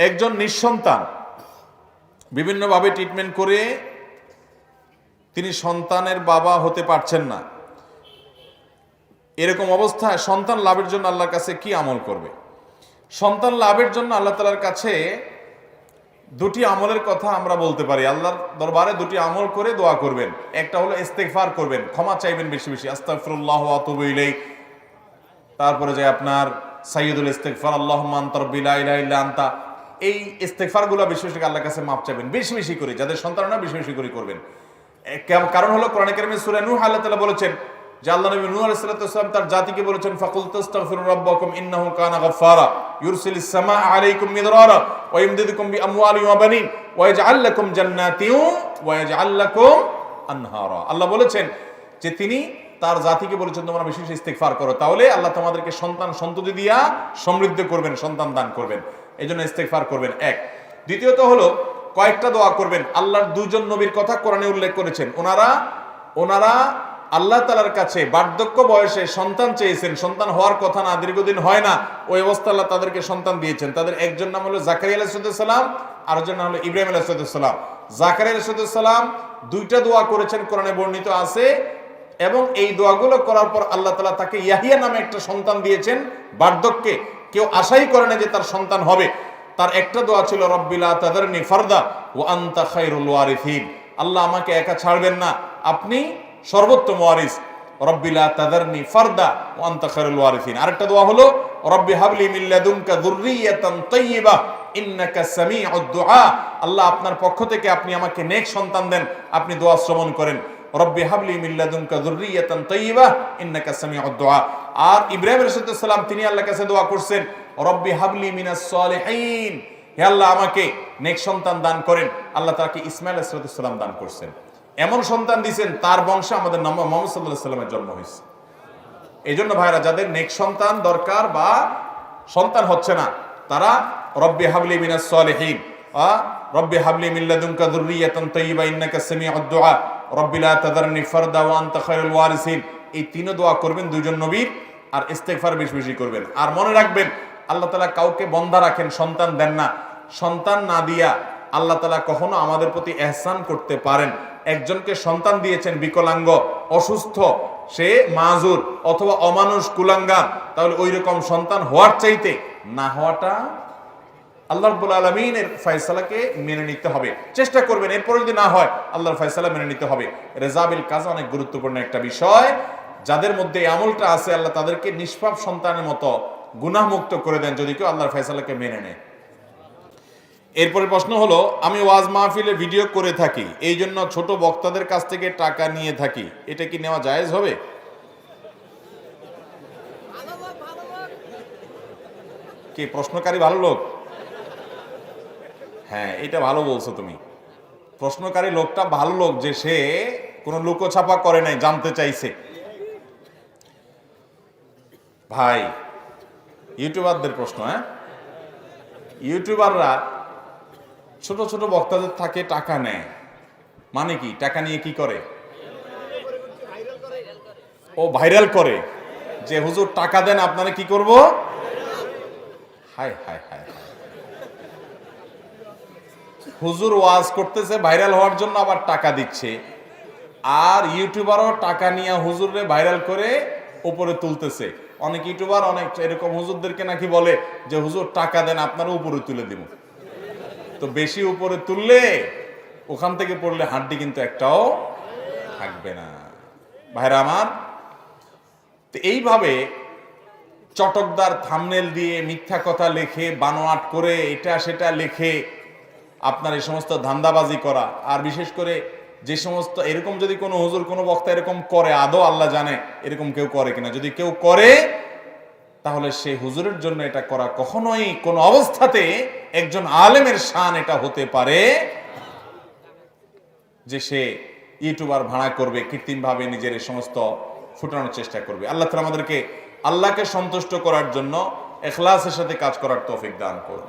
একজন নিঃসন্তান বিভিন্নভাবে ট্রিটমেন্ট করে তিনি সন্তানের বাবা হতে পারছেন না, এরকম অবস্থায় সন্তান লাভের জন্য আল্লাহর কাছে কি আমল করবে? সন্তান লাভের জন্য আল্লাহ তাআলার কাছে দুটি আমলের কথা আমরা বলতে পারি। আল্লাহর দরবারে দুটি আমল করে দোয়া করবেন। একটা হলো ইস্তেগফার করবেন, ক্ষমা চাইবেন বেশি বেশি, আস্তাগফিরুল্লাহ ওয়া আতুবু ইলাইহি। তারপরে যে আপনার সাইয়্যিদুল ইস্তেগফার, আল্লাহুম্মা আনতা রাব্বি লা ইলাহা ইল্লা আনতা, এই ইস্তেগফারগুলো বেশি বেশি আল্লাহর কাছে মাপ চাইবেন, বেশি বেশি করে, যাদের সন্তান না বেশি বেশি করে করবেন। কারণ হলো কোরআনে কারিমে সূরা নূহ আল্লাহ তাআলা বলেছেন যে আল্লাহ নবী নূহ আলাইহিস সালাম তার জাতিকে বলেছেন, ফাকুল তাস্তাগফিরু রাব্বাকুম ইন্নাহু কানা গাফফারা ইউরসিলিস সামাআ আলাইকুম মিদরারা ওয়া ইমদিদুকুম বিআমওয়ালিন ওয়া বানিন ওয়া ইয়াজআল লাকুম জান্নাতিন ওয়া ইয়াজআল লাকুম আনহারা। আল্লাহ বলেছেন যে তিনি তার জাতিকে বলেছেন তোমরা বেশি বেশি ইস্তেগফার করো, তাহলে আল্লাহ তোমাদেরকে সন্তান সন্ততি দিয়া সমৃদ্ধ করবেন, সন্তান দান করবেন। এইজন্য ইস্তেগফার করবেন এক। দ্বিতীয়ত হলো কয়েকটা দোয়া করবেন। আল্লাহর দুইজন নবীর কথা কোরআনে উল্লেখ করেছেন, ওনারা আল্লাহ তাআলার কাছে বার্ধক্য বয়সে সন্তান চেয়েছেন, সন্তান হওয়ার কথা না, দীর্ঘদিন হয় না, ওই অবস্থা আল্লাহ তাদেরকে সন্তান দিয়েছেন। তাদের একজন নাম হলো জাকারিয়া আলাইহিস সালাম, আরেকজন নাম হলো ইব্রাহিম আলাইহিস সালাম। জাকারিয়া আলাইহিস সালাম দুইটা দোয়া করেছেন, কোরআনে বর্ণিত আছে, এবং এই দোয়াগুলো করার পর আল্লাহ তাআলা তাকে ইয়াহিয়া নামে একটা সন্তান দিয়েছেন। বার্ধক্যে কেউ আশাই করে না যে তার সন্তান হবে। তার একটা দোয়া ছিল রব্বি লা তাযারনি ফারদা ওয়া আনতা খায়রুল ওয়ারিসিন, আল্লাহ আমাকে একা ছাড়বেন না, আপনি সর্বোত্তম ওয়ারিস। রব্বি লা তাযারনি ফারদা ওয়া আনতা খায়রুল ওয়ারিসিন। আরেকটা দোয়া হলো রব্বি হাবলি মিন লাদুনকা যুররিয়াতান তাইয়্যিবা ইন্নাকা সামিউদ দুআ, আল্লাহ আপনার পক্ষ থেকে আপনি আমাকে নেক সন্তান দেন, আপনি দোয়া শ্রবণ করেন। রব্বি হাবলি মিন লাদুনকা যুররিয়াতান তাইয়্যিবা ইন্নাকা সামিউদ দুআ। আর ইব্রাহিম আলাইহিস সালাম তিনি আল্লাহর কাছে দোয়া করছেন, রব্বি হাবলি মিনাস সালিহিন, হে আল্লাহ আমাকে নেক সন্তান দান করেন। আল্লাহ তাকে ইসমাঈল আলাইহিস সালাম দান করছেন, এমন সন্তান দিয়েছেন তার বংশে আমাদের নবী মুহাম্মদ সাল্লাল্লাহু আলাইহি ওয়াসাল্লামের জন্ম হয়েছে। এই জন্য ভাইরা, যাদের নেক সন্তান দরকার বা সন্তান হচ্ছে না, তারা রব্বি হাবলি মিনাস সালিহিন, রব্বি হাবলি মিন লাদুনকা যুররিয়াতান তাইয়্যিবা ইন্নাকা সামিউদ দুআ, রব্বি লা তাযারনি ফারদা ওয়া আনতা খায়রুল ওয়ারিসিন। এই তিন দোয়া করবেন দুইজন নবীর, আর ইস্তেগফার বেশি বেশি করবেন। আর মনে রাখবেন আল্লাহ তাআলা কাউকে বন্ধা রাখেন, সন্তান দেন না। সন্তান না দিয়া আল্লাহ তাআলা কখনো আমাদের প্রতি ইহসান করতে পারেন। একজনকে সন্তান দিয়েছেন বিকলাঙ্গ, অসুস্থ, সে মাজুর অথবা অমানুষ, কুলাঙ্গার, তাহলে ওই রকম সন্তান হওয়ার চাইতে না হওয়াটা আল্লাহ রাব্বুল আলামিনের ফয়সালাকে মেনে নিতে হবে। চেষ্টা করবেন, এরপর যদি না হয় আল্লাহর ফয়সালা মেনে নিতে হবে। রেজাবিল কাজ অনেক গুরুত্বপূর্ণ একটা বিষয়। যাদের মধ্যে এই আমলটা আছে, আল্লাহ তাদেরকে নিষ্পাপ সন্তানের মতো গুনাহমুক্ত করে দেন যদি কেউ আল্লাহর ফয়সালাকে মেনে নেয়। এরপরে প্রশ্ন হলো, আমি ওয়াজ মাহফিলে ভিডিও করে থাকি, এই জন্য ছোট বক্তাদের কাছ থেকে টাকা নিয়ে থাকি, এটা কি নেওয়া জায়েজ হবে? কি প্রশ্নকারী ভালো লোক? হ্যাঁ, এটা ভালো বলছো তুমি। প্রশ্নকারী লোকটা ভালো লোক, যে সে কোনো লুকোছাপা করে নাই, জানতে চাইছে। ভাই, ইউটিউবারদের প্রশ্ন, হ্যাঁ, ইউটিউবাররা ছোট ছোট বক্তাদের থাকে টাকা নেয়, মানে কি? টাকা নিয়ে কি করে? ও ভাইরাল করে যে হুজুর টাকা দেন আপনারা কি করব। হায় হায় হায়, হুজুর ওয়াজ করতেছে ভাইরাল হওয়ার জন্য, আবার টাকা দিচ্ছে। আর ইউটিউবারও টাকা নিয়ে হুজুরে ভাইরাল করে উপরে তুলতেছে। অনেক ইউটিউবার অনেক এরকম হুজুরদেরকে নাকি বলে যে হুজুর টাকা দেন আপনারা উপরে তুলে দিব। তো বেশি উপরে তুললে ওখান থেকে পড়লে হাড্ডি কিন্তু একটাও থাকবে না। ভাইরা আমার, তো এইভাবে চটকদার থাম্বনেল দিয়ে মিথ্যা কথা লিখে, বানোয়াট করে, এটা সেটা লিখে আপনার এই সমস্ত ধান্দাবাজি করা, আর বিশেষ করে যে সমস্ত এরকম যদি কোনো হুজুর কোনো বক্তা এরকম করে, আদৌ আল্লাহ জানে এরকম কেউ করে কিনা, যদি কেউ করে তাহলে সেই হুজুরের জন্য এটা করা কখনোই কোনো অবস্থাতে একজন আলেমের শান এটা হতে পারে যে সে ইউটিউবার ভাড়া করবে, কৃত্রিমভাবে নিজের এই সমস্ত ফুটানোর চেষ্টা করবে। আল্লাহ তাআলা আমাদেরকে আল্লাহকে সন্তুষ্ট করার জন্য ইখলাসের সাথে কাজ করার তৌফিক দান করুন।